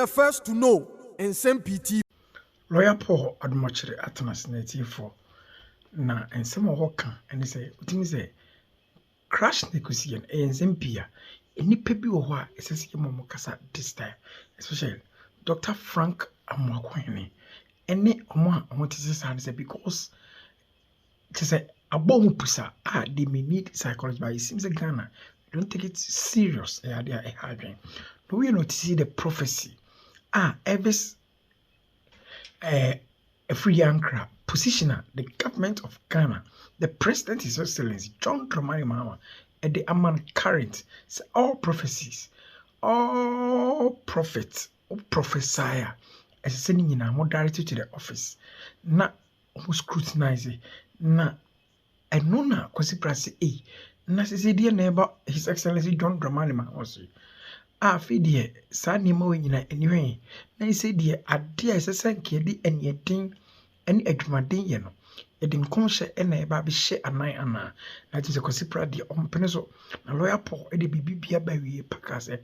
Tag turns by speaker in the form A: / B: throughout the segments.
A: the first to know Nsem-Pii.
B: Lawyer Paul Admochere Atanas native for na ensem ohoka and say utimi say crash negotiation Nsem-Pii enipa bi wo ho a esese mo kasa this time, especially Dr. Frank Amoakohene ene omo a omo tese say because to say abom pusa they may need psychology, but it seems like Ghana don't take it serious. They are hard. But we not see the prophecy. Every a free young crab positioner, the government of Ghana, the president, His Excellency John Dramani Mahama, and the Amman current, so all prophecies, all prophets, all prophesier, as sending in a modality to the office, not who scrutinize it, na enona kwasi prase na sisi die neighbor His Excellency John Dramani Mahama afi die sa nima we nyina eniwe na ise die ade a sese nkedi eniedin eni adwumaden ye no edin konhye ena eba bi hye anan ana na tise kwasi pra die ompene so na lawyer Paul ede bibibia ba wie pakase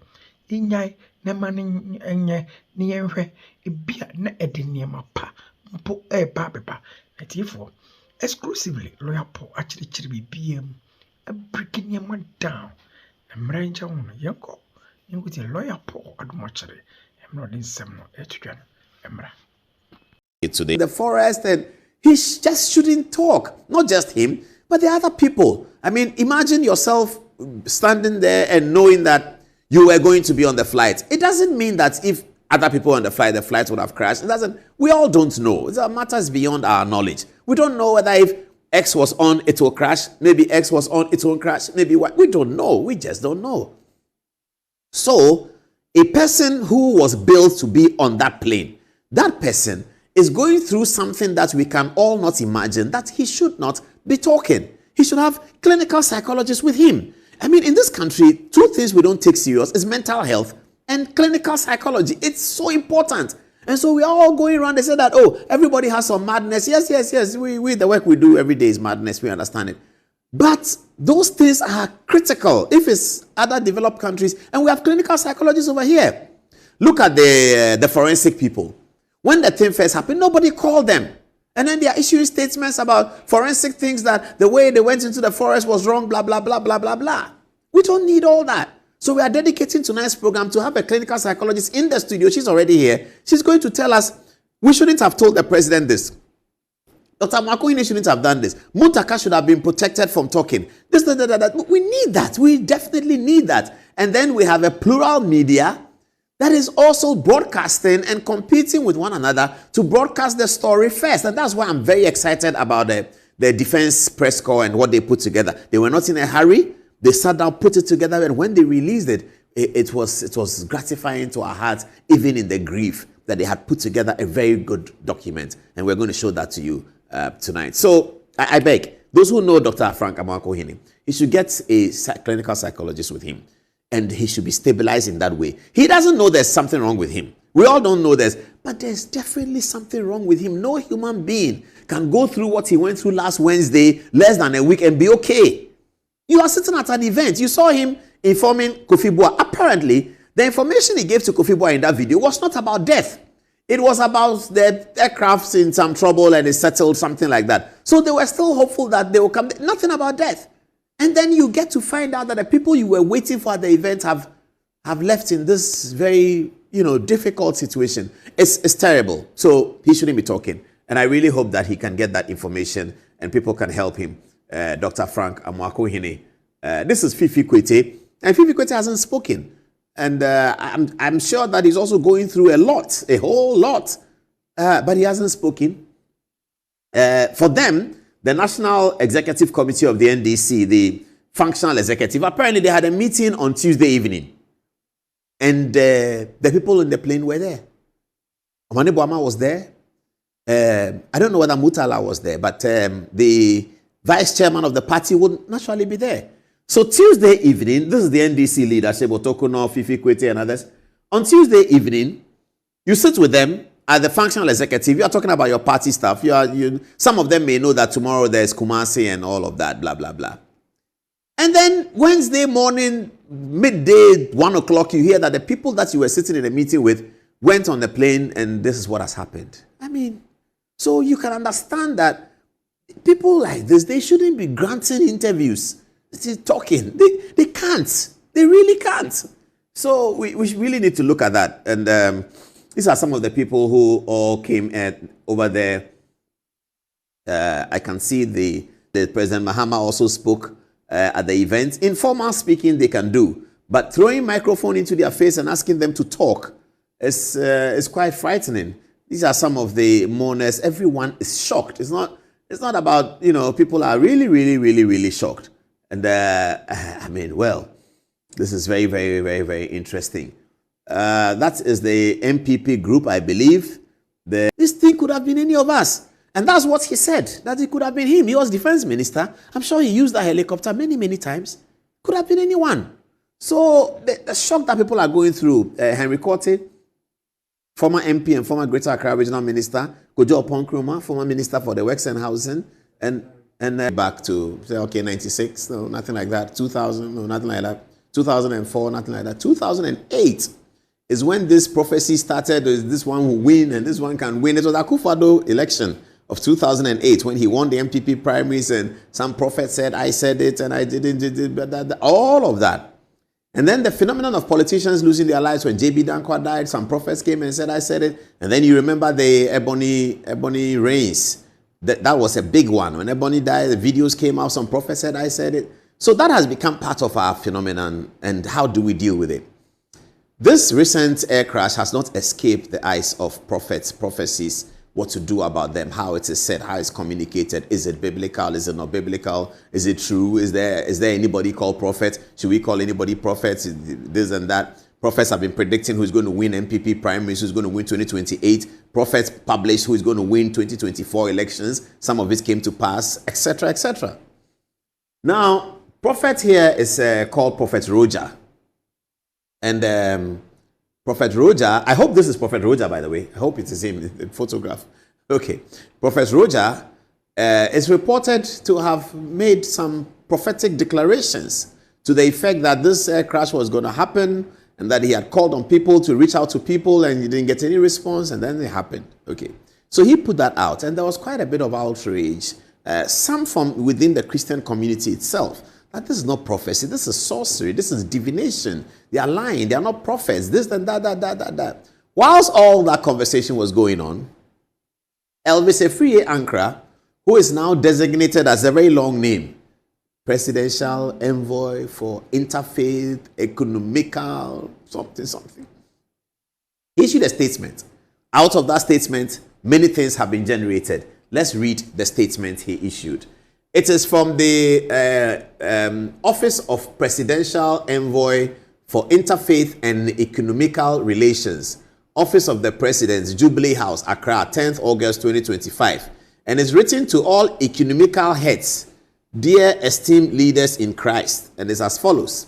B: inyai na mane enye ne yenhwe ebia na ede niema pa mpo eba beba na tifo exclusively lawyer Paul actually BBM breaking your man down and mranja one yanko with a lawyer Paul Admochere. I'm not in some emra.
C: Today the forest, and he just shouldn't talk. Not just him, but the other people. I mean, imagine yourself standing there and knowing that you were going to be on the flight. It doesn't mean that if other people on the flight would have crashed. It doesn't. We all don't know. It matters beyond our knowledge. We don't know whether if X was on, it will crash. Maybe X was on, it won't crash. Maybe what? We don't know. We just don't know. So, a person who was built to be on that plane, that person is going through something that we can all not imagine, that he should not be talking. He should have clinical psychologists with him. I mean, in this country, two things we don't take serious is mental health and clinical psychology. It's so important. And so we are all going around. They say that, oh, everybody has some madness. Yes. We the work we do every day is madness. We understand it. But those things are critical if it's other developed countries. And we have clinical psychologists over here. Look at the forensic people. When the thing first happened, nobody called them. And then they are issuing statements about forensic things that the way they went into the forest was wrong, blah, blah, blah, blah, blah, blah. We don't need all that. So we are dedicating tonight's program to have a clinical psychologist in the studio. She's already here. She's going to tell us, we shouldn't have told the president this. Dr. Amoakohene shouldn't have done this. Muntaka should have been protected from talking. This, that. We need that. We definitely need that. And then we have a plural media that is also broadcasting and competing with one another to broadcast the story first. And that's why I'm very excited about the defense press corps and what they put together. They were not in a hurry. They sat down, put it together, and when they released it, it was gratifying to our hearts, even in the grief that they had put together a very good document. And we're going to show that to you tonight. So I beg, those who know Dr. Frank Amoakohene, he should get a clinical psychologist with him, and he should be stabilized in that way. He doesn't know there's something wrong with him. We all don't know this, but there's definitely something wrong with him. No human being can go through what he went through last Wednesday, less than a week, and be okay. You are sitting at an event. You saw him informing Kofi Boah. Apparently, the information he gave to Kofi Boah in that video was not about death. It was about the aircraft in some trouble and it settled, something like that. So they were still hopeful that they will come. Nothing about death. And then you get to find out that the people you were waiting for at the event have left in this very, difficult situation. It's terrible. So he shouldn't be talking. And I really hope that he can get that information and people can help him. Dr. Frank Amoakohene. This is Fifi Kwete, and Fifi Kwete hasn't spoken. And I'm sure that he's also going through a whole lot, but he hasn't spoken. For them, the National Executive Committee of the NDC, the functional executive, apparently they had a meeting on Tuesday evening. And the people in the plane were there. Omane Boama was there. I don't know whether Mutala was there, but the vice chairman of the party would naturally be there. So Tuesday evening, this is the NDC leadership, Otokuno, Fifi Kwete and others. On Tuesday evening, you sit with them at the functional executive. You are talking about your party stuff. Some of them may know that tomorrow there's Kumasi and all of that, blah, blah, blah. And then Wednesday morning, midday, 1 o'clock, you hear that the people that you were sitting in a meeting with went on the plane and this is what has happened. I mean, so you can understand that people like this, they shouldn't be granting interviews, talking. They can't. They really can't. So we really need to look at that. And these are some of the people who all came over there. I can see the President Mahama also spoke at the event. Informal speaking they can do, but throwing microphone into their face and asking them to talk is quite frightening. These are some of the mourners. Everyone is shocked. It's not about, people are really shocked. And I mean, well, this is very, very, very, very interesting. That is the MPP group, I believe. This thing could have been any of us. And that's what he said, that it could have been him. He was defense minister. I'm sure he used that helicopter many, many times. Could have been anyone. So the shock that people are going through, Henry Korte, former MP and former Greater Accra Regional Minister, Kojo Oponkroma, former Minister for the Works and Housing, and back to, say, okay, 96, no, nothing like that. 2000, no, nothing like that. 2004, nothing like that. 2008 is when this prophecy started. This one will win and this one can win. It was Akufo-Addo election of 2008 when he won the MPP primaries and some prophet said, I said it and I didn't, all of that. And then the phenomenon of politicians losing their lives when J.B. Dankwa died, some prophets came and said, I said it. And then you remember the Ebony Reigns. That was a big one. When Ebony died, the videos came out, some prophets said, I said it. So that has become part of our phenomenon. And how do we deal with it? This recent air crash has not escaped the eyes of prophets, prophecies, what to do about them, how it is said, how it's communicated. Is it biblical? Is it not biblical? Is it true? Is there anybody called prophet? Should we call anybody prophet? This and that. Prophets have been predicting who's going to win MPP primaries, who's going to win 2028. Prophets published who's going to win 2024 elections. Some of it came to pass, etc., etc. Now, prophet here is called Prophet Roger. And Prophet Roger, I hope this is Prophet Roger, by the way. I hope it is him, the photograph. Okay. Prophet Roger is reported to have made some prophetic declarations to the effect that this air crash was going to happen and that he had called on people to reach out to people and he didn't get any response, and then it happened. Okay. So he put that out, and there was quite a bit of outrage, some from within the Christian community itself. That this is not prophecy, this is sorcery, this is divination. They are lying, they are not prophets, this and that. Whilst all that conversation was going on, Elvis Efriye Ankra, who is now designated as a very long name, Presidential Envoy for Interfaith, Economical, something, issued a statement. Out of that statement, many things have been generated. Let's read the statement he issued. It is from the Office of Presidential Envoy for Interfaith and Economical Relations, Office of the President, Jubilee House, Accra, 10th August 2025. And it's written to all economical heads, dear esteemed leaders in Christ. And it's as follows.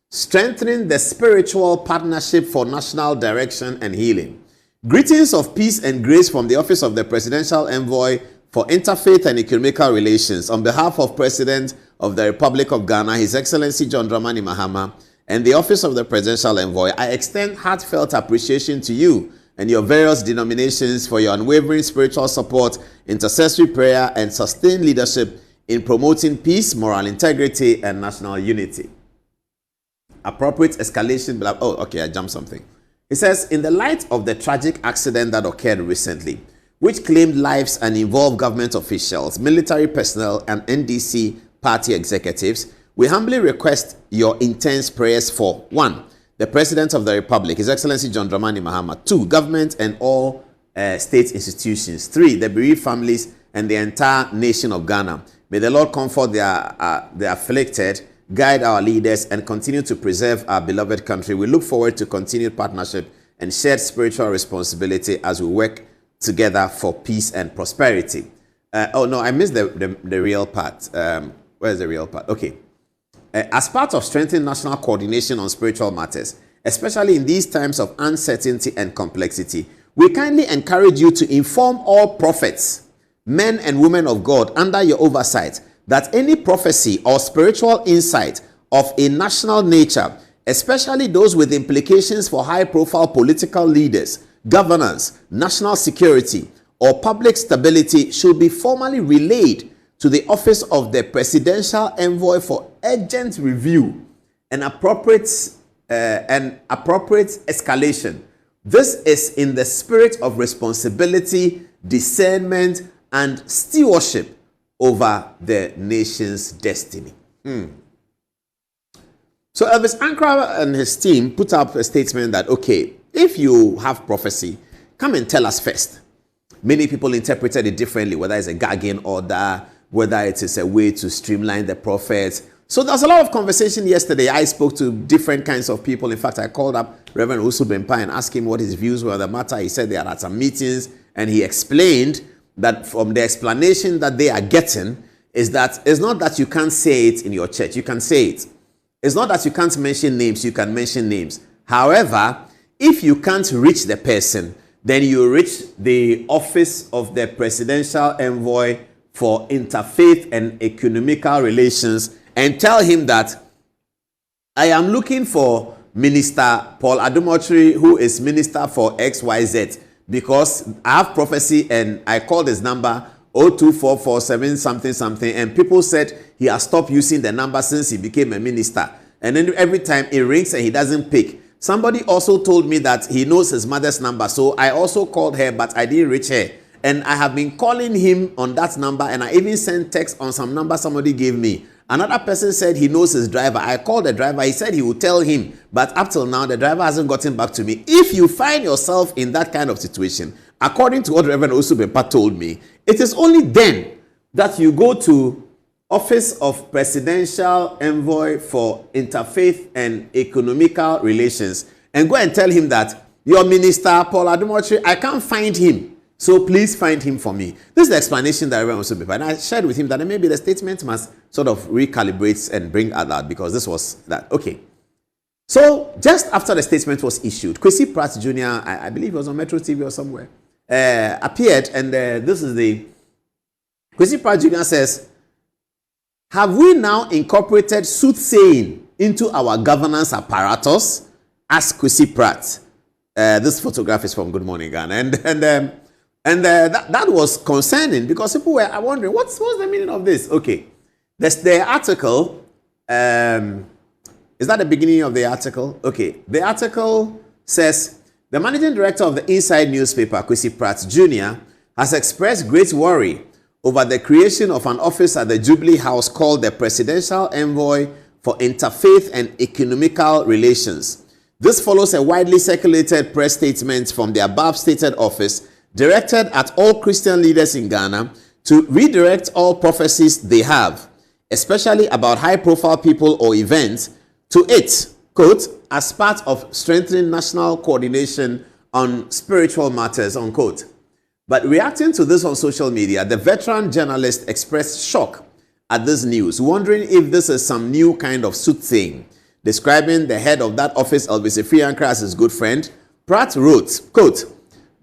C: Strengthening the spiritual partnership for national direction and healing. Greetings of peace and grace from the Office of the Presidential Envoy for Interfaith and Economical Relations, on behalf of President of the Republic of Ghana, His Excellency John Dramani Mahama, and the Office of the Presidential Envoy, I extend heartfelt appreciation to you and your various denominations for your unwavering spiritual support, intercessory prayer, and sustained leadership in promoting peace, moral integrity, and national unity. Appropriate escalation. Oh, okay, I jumped something. It says, in the light of the tragic accident that occurred recently, which claimed lives and involved government officials, military personnel, and NDC party executives, we humbly request your intense prayers for 1. The President of the Republic, His Excellency John Dramani Mahama; 2. Government and all state institutions; 3. The bereaved families and the entire nation of Ghana. May the Lord comfort the afflicted, guide our leaders, and continue to preserve our beloved country. We look forward to continued partnership and shared spiritual responsibility as we work together for peace and prosperity. Oh no, I missed the real part. Where's the real part? Okay. As part of strengthening national coordination on spiritual matters, especially in these times of uncertainty and complexity, we kindly encourage you to inform all prophets, men and women of God under your oversight, that any prophecy or spiritual insight of a national nature, especially those with implications for high-profile political leaders, governance, national security, or public stability should be formally relayed to the office of the Presidential Envoy for urgent review and appropriate escalation. This is in the spirit of responsibility, discernment, and stewardship over the nation's destiny. So Elvis Ankara and his team put up a statement that, okay, if you have prophecy, come and tell us first. Many people interpreted it differently, whether it's a gagging order, whether it is a way to streamline the prophets. So there's a lot of conversation yesterday. I spoke to different kinds of people. In fact, I called up Reverend Nsem-Pii and asked him what his views were on the matter. He said they are at some meetings, and he explained that from the explanation that they are getting is that it's not that you can't say it in your church. You can say it. It's not that you can't mention names. You can mention names. However, if you can't reach the person, then you reach the office of the Presidential Envoy for Interfaith and Economical Relations and tell him that I am looking for Minister Paul Adumochiri, who is Minister for XYZ, because I have prophecy and I called his number 02447 something something, and people said he has stopped using the number since he became a minister. And then every time it rings and he doesn't pick. Somebody also told me that he knows his mother's number, so I also called her, but I didn't reach her. And I have been calling him on that number, and I even sent text on some number somebody gave me. Another person said he knows his driver. I called the driver. He said he would tell him, but up till now, the driver hasn't gotten back to me. If you find yourself in that kind of situation, according to what Reverend Nsem-Pii told me, it is only then that you go to Office of Presidential Envoy for Interfaith and Economical Relations and go and tell him that your minister, Paul Adumochiri, I can't find him. So please find him for me. This is the explanation that Reverend Nsem-Pii, and I shared with him that maybe the statement must sort of recalibrate and bring out this, because this was that. Okay. So just after the statement was issued, Man Pratt Jnr., I believe it was on Metro TV or somewhere, appeared, and this is the Man Pratt Jnr. says, have we now incorporated soothsaying into our governance apparatus? Asked Man Pratt. This photograph is from Good Morning Ghana, and that was concerning because people were wondering what's the meaning of this. Okay, there's the article. Is that the beginning of the article? Okay, the article says the managing director of the Inside newspaper, Man Pratt Jr., has expressed great worry over the creation of an office at the Jubilee House called the Presidential Envoy for Interfaith and Economical Relations. This follows a widely circulated press statement from the above stated office directed at all Christian leaders in Ghana to redirect all prophecies they have, especially about high-profile people or events, to it, quote, as part of strengthening national coordination on spiritual matters, unquote. But reacting to this on social media, the veteran journalist expressed shock at this news, wondering if this is some new kind of soothsaying. Describing the head of that office, Elvis Ankara, as his good friend, Pratt wrote, quote,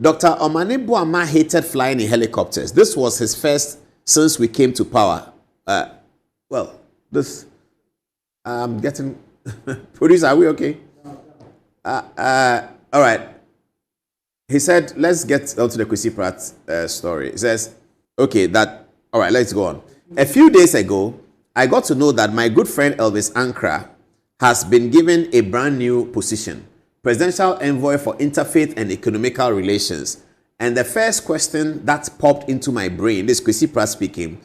C: Dr. Omane Boama hated flying in helicopters. This was his first since we came to power. I'm getting... Producer, are we okay? All right. He said, let's get onto the Man Pratt story. He says, okay, all right, let's go on. A few days ago, I got to know that my good friend Elvis Ankara has been given a brand new position, Presidential Envoy for Interfaith and Economical Relations. And the first question that popped into my brain, this Man Pratt speaking,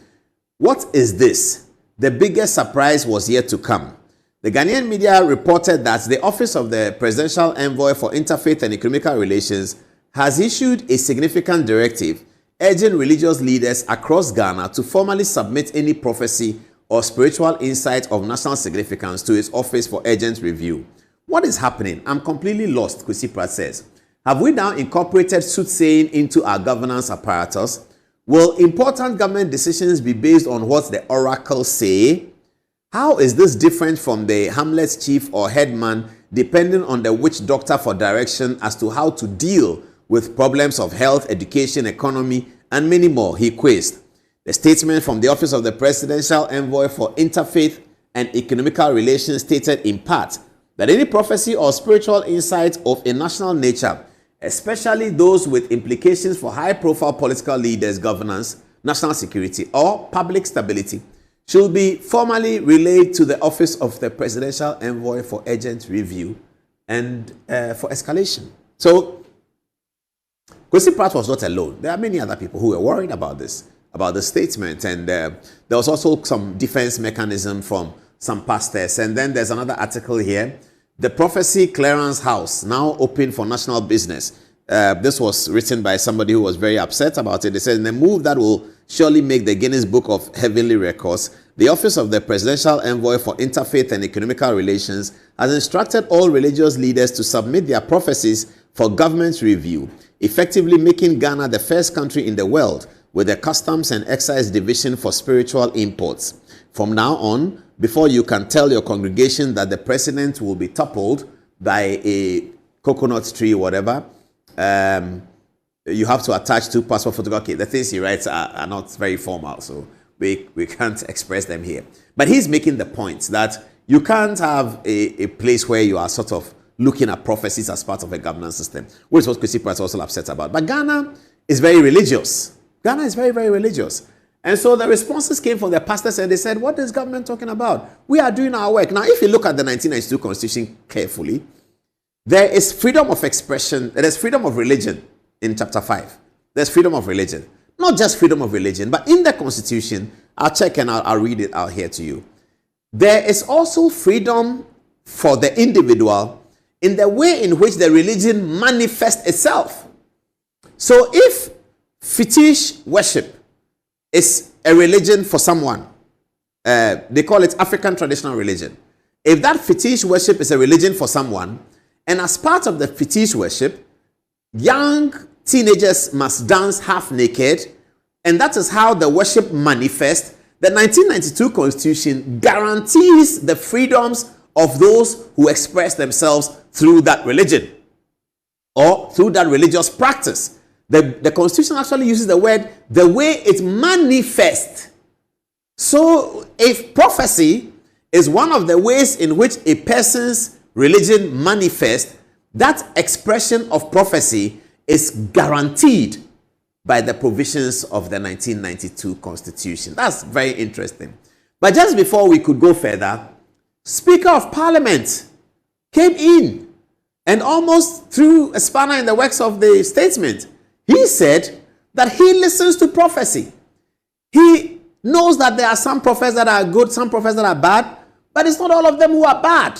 C: what is this? The biggest surprise was yet to come. The Ghanaian media reported that the Office of the Presidential Envoy for Interfaith and Economical Relations has issued a significant directive urging religious leaders across Ghana to formally submit any prophecy or spiritual insight of national significance to its office for urgent review. What is happening? I'm completely lost, Man Pratt says. Have we now incorporated soothsaying into our governance apparatus? Will important government decisions be based on what the oracles say? How is this different from the Hamlet's chief or headman, depending on the witch doctor for direction as to how to deal with problems of health, education, economy, and many more, he quizzed. The statement from the Office of the Presidential Envoy for Interfaith and Economical Relations stated in part that any prophecy or spiritual insight of a national nature especially those with implications for high-profile political leaders, governance, national security, or public stability, should be formally relayed to the Office of the Presidential Envoy for urgent review and for escalation. So, Kwesi Pratt was not alone. There are many other people who were worried about this, about the statement, and there was also some defense mechanism from some pastors. And then there's another article here. The Prophecy Clearance House, now open for national business. This was written by somebody who was very upset about it. They said, in a move that will surely make the Guinness Book of Heavenly Records, the Office of the Presidential Envoy for Interfaith and Economical Relations has instructed all religious leaders to submit their prophecies for government review, effectively making Ghana the first country in the world with a customs and excise division for spiritual imports. From now on, before you can tell your congregation that the president will be toppled by a coconut tree or whatever, you have to attach 2 passport photographs. Okay, the things he writes are not very formal, so we can't express them here. But he's making the point that you can't have a place where you are sort of looking at prophecies as part of a governance system, which is what Kwesi Pratt is also upset about. But Ghana is very religious. Ghana is very, very religious. And so the responses came from the pastors and they said, what is government talking about? We are doing our work. Now, if you look at the 1992 Constitution carefully, there is freedom of expression, there is freedom of religion in chapter 5. There's freedom of religion. Not just freedom of religion, but in the Constitution, I'll check and I'll read it out here to you. There is also freedom for the individual in the way in which the religion manifests itself. So if fetish worship is a religion for someone, they call it African traditional religion. If that fetish worship is a religion for someone, and as part of the fetish worship, young teenagers must dance half naked, and that is how the worship manifests, the 1992 Constitution guarantees the freedoms of those who express themselves through that religion or through that religious practice. The Constitution actually uses the word, the way it manifests. So if prophecy is one of the ways in which a person's religion manifests, that expression of prophecy is guaranteed by the provisions of the 1992 Constitution. That's very interesting. But just before we could go further, Speaker of Parliament came in and almost threw a spanner in the works of the statement. He said that he listens to prophecy. He knows that there are some prophets that are good, some prophets that are bad, but it's not all of them who are bad.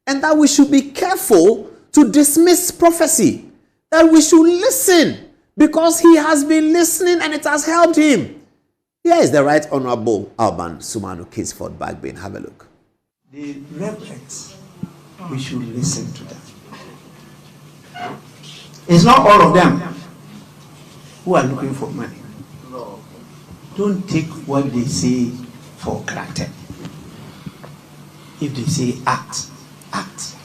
C: And that we should be careful to dismiss prophecy. That we should listen because he has been listening and it has helped him. Here is the Right Honorable Alban Sumanu Kingsford Bagbin. Have a look.
D: The reverends, we should listen to them. It's not all of them who are looking for money. Don't take what they say for granted. If they say act, act.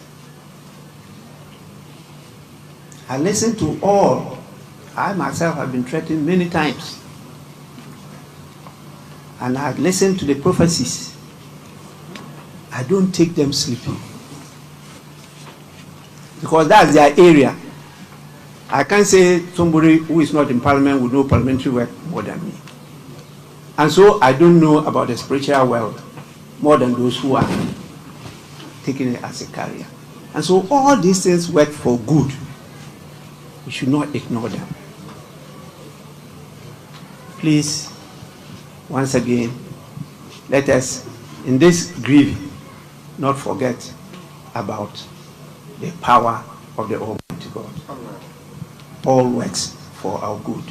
D: I listen to all. I myself have been threatened many times. And I listen to the prophecies. I don't take them sleeping. Because that's their area. I can't say somebody who is not in parliament would know parliamentary work more than me. And so I don't know about the spiritual world more than those who are taking it as a career. And so all these things work for good. We should not ignore them. Please, once again, let us, in this grief, not forget about the power of the Almighty God. All works for our good.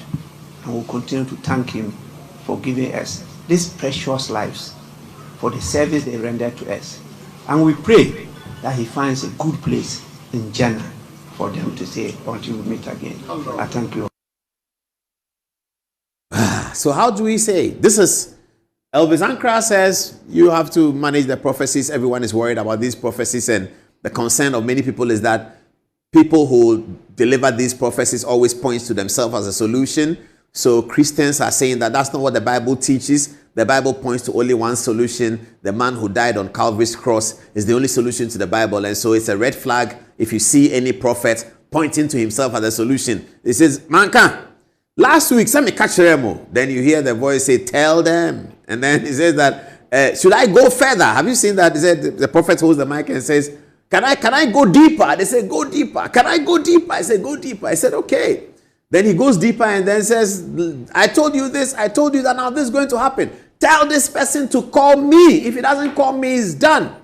D: And we'll continue to thank Him for giving us these precious lives, for the service they render to us. And we pray that He finds a good place in Jannah for them to stay until we meet again. I thank you.
C: So how do we say? This is Elvis Ankara says you have to manage the prophecies. Everyone is worried about these prophecies, and the concern of many people is that people who deliver these prophecies always point to themselves as a solution. So Christians are saying that that's not what the Bible teaches. The Bible points to only one solution. The man who died on Calvary's cross is the only solution to the Bible. And so it's a red flag if you see any prophet pointing to himself as the solution. He says, Manka, last week, send me catch Remo. Then you hear the voice say, tell them. And then he says that, should I go further? Have you seen that? He said, the prophet holds the mic and says, can I go deeper? They say, go deeper. Can I go deeper? I said, go deeper. I said, okay. Then he goes deeper and then says, I told you this, I told you that, now this is going to happen. Tell this person to call me. If he doesn't call me, it's done.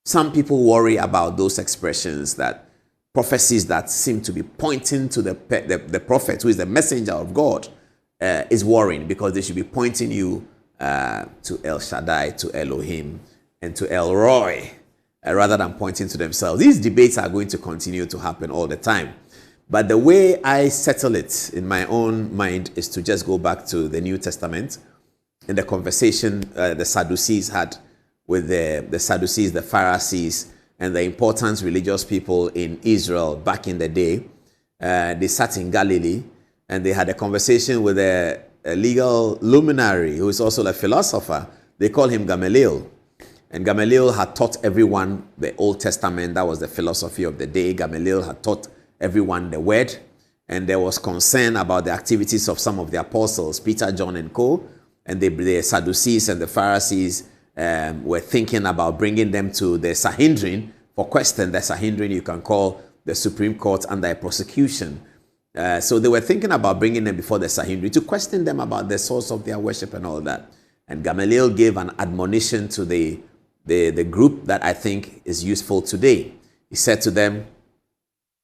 C: Some people worry about those expressions, that prophecies that seem to be pointing to the prophet, who is the messenger of God, is worrying, because they should be pointing you to El Shaddai, to Elohim, and to El Roy, rather than pointing to themselves. These debates are going to continue to happen all the time. But the way I settle it in my own mind is to just go back to the New Testament and the conversation the Sadducees had with the Sadducees, the Pharisees, and the important religious people in Israel back in the day. They sat in Galilee and they had a conversation with a legal luminary who is also a philosopher. They call him Gamaliel. And Gamaliel had taught everyone the Old Testament. That was the philosophy of the day. Gamaliel had taught everyone the word. And there was concern about the activities of some of the apostles, Peter, John, and co. And the Sadducees and the Pharisees were thinking about bringing them to the Sanhedrin for question. The Sanhedrin you can call the Supreme Court under a prosecution. So they were thinking about bringing them before the Sanhedrin to question them about the source of their worship and all that. And Gamaliel gave an admonition to the group that I think is useful today. He said to them,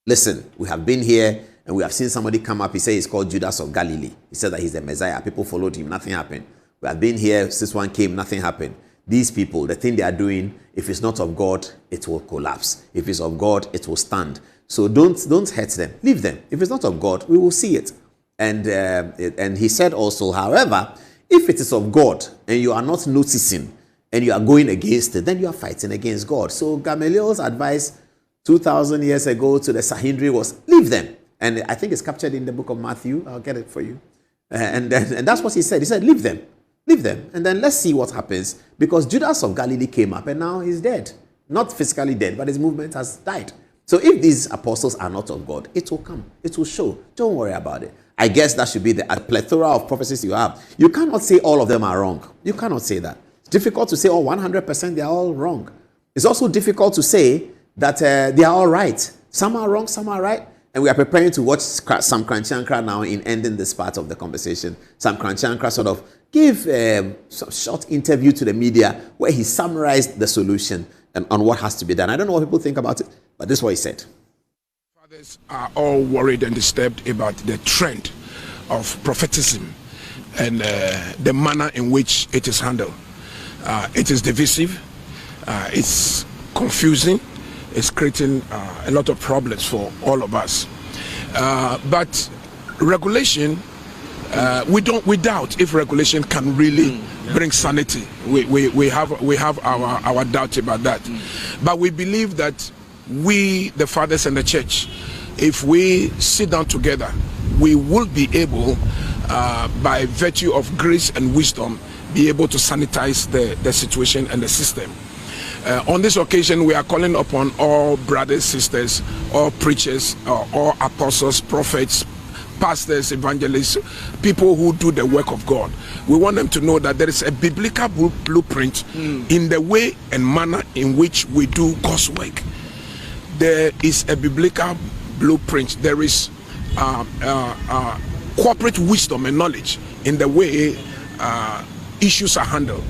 C: listen, we have been here and we have seen somebody come up. He said he's called Judas of Galilee. He said that he's the Messiah. People followed him. Nothing happened. We have been here since one came. Nothing happened. These people, the thing they are doing, if it's not of God, it will collapse. If it's of God, it will stand. So don't hurt them. Leave them. If it's not of God, we will see it. And he said also, however, if it is of God and you are not noticing and you are going against it, then you are fighting against God. So Gamaliel's advice 2,000 years ago to the Sanhedrin was, leave them. And I think it's captured in the book of Matthew. I'll get it for you. And that's what he said. He said, leave them. Leave them. And then let's see what happens. Because Judas of Galilee came up and now he's dead. Not physically dead, but his movement has died. So if these apostles are not of God, it will come. It will show. Don't worry about it. I guess that should be the plethora of prophecies you have. You cannot say all of them are wrong. You cannot say that. It's difficult to say, 100% they are all wrong. It's also difficult to say that they are all right. Some are wrong, some are right. And we are preparing to watch Sam Kranchankrah now in ending this part of the conversation. Sam Kranchankrah sort of gave some short interview to the media where he summarized the solution and on what has to be done. I don't know what people think about it, but this is what he said.
E: Fathers are all worried and disturbed about the trend of prophetism and the manner in which it is handled. It is divisive, it's confusing, it's creating a lot of problems for all of us. But regulation, we doubt if regulation can really bring sanity. We have our doubt about that. But we believe that we, the fathers and the church, if we sit down together, we will be able, by virtue of grace and wisdom, be able to sanitize the situation and the system. On this occasion, we are calling upon all brothers, sisters, all preachers, all apostles, prophets, pastors, evangelists, people who do the work of God. We want them to know that there is a biblical blueprint in the way and manner in which we do God's work. There is a biblical blueprint. There is corporate wisdom and knowledge in the way issues are handled.